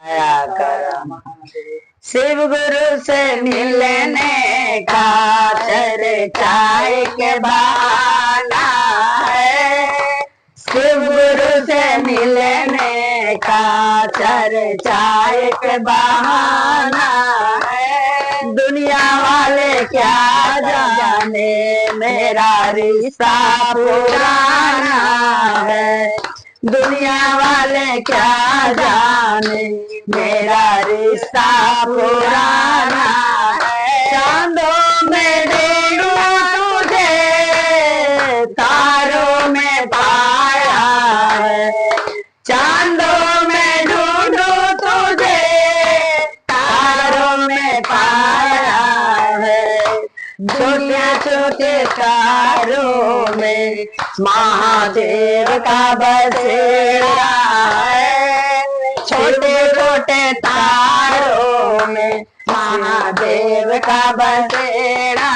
आया कर। शिव गुरु से मिलने का चर्चाए के बहाना है। शिव गुरु से मिलने का चर्चाए के बहाना है। दुनिया वाले क्या जाने मेरा रिश्ता पुराना है। दुनिया वाले क्या जाने मेरा रिश्ता पुराना है। चांदों में ढूंढूं तुझे तारों में पाया है। चांदों में ढूंढूं तुझे तारों में पाया है। छोटे छोटे तारों में महादेव का बसेरा है। छोटे छोटे तारों में महादेव का बसेरा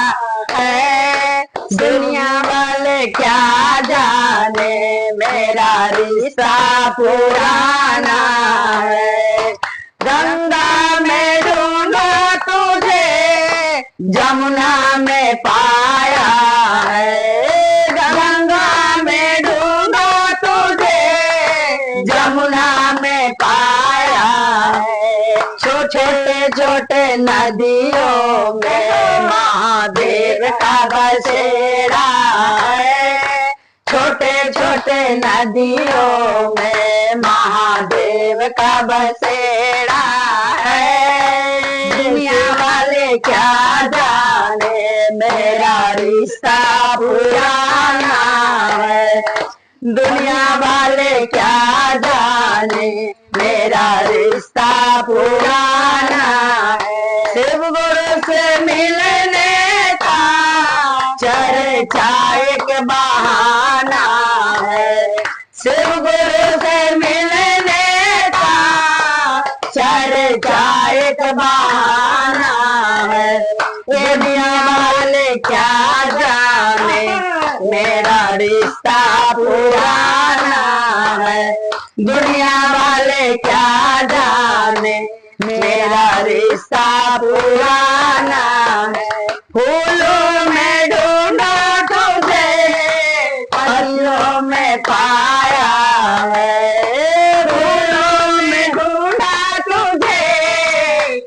है। दुनिया वाले क्या जाने मेरा रिश्ता पुराना है। गंगा में ढूंढा तुझे जमुना में पाया है। गंगा में ढूंढा तुझे जमुना में पाया है। छोटे छोटे नदियों में महादेव का बसेरा है। छोटे छोटे नदियों में महादेव का बसेरा है। दुनिया वाले क्या जाने मेरा रिश्ता पुराना है। दुनिया वाले क्या जाने मेरा रिश्ता पुराना है। शिव गुरु से मिलने का चर्चा एक बहाना है। शिव गुरु से मिलने का चर्चा एक बहाना है। ये दुनिया वाले क्या जाने मेरा रिश्ता पुराना है। दुनिया वाले क्या जाने मेरा रिश्ता पुराना है। फूलों में ढूंढा तुझे फलों में पाया है। फूलों में ढूंढा तुझे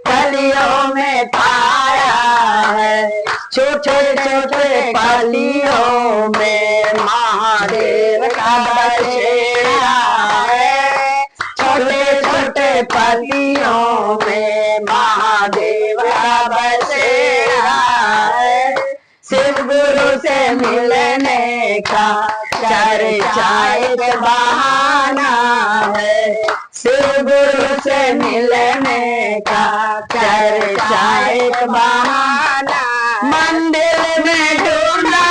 फलियों में पाया है। छोटे छोटे फलियों में महादेव का बसेरा है। छोटे छोटे फलियों में महादेव का बसेरा है। शिव गुरु से मिलने का चर्चा एक बहाना है। शिव गुरु से मिलने का चर्चा एक बहाना। मंदिर में ढूंढा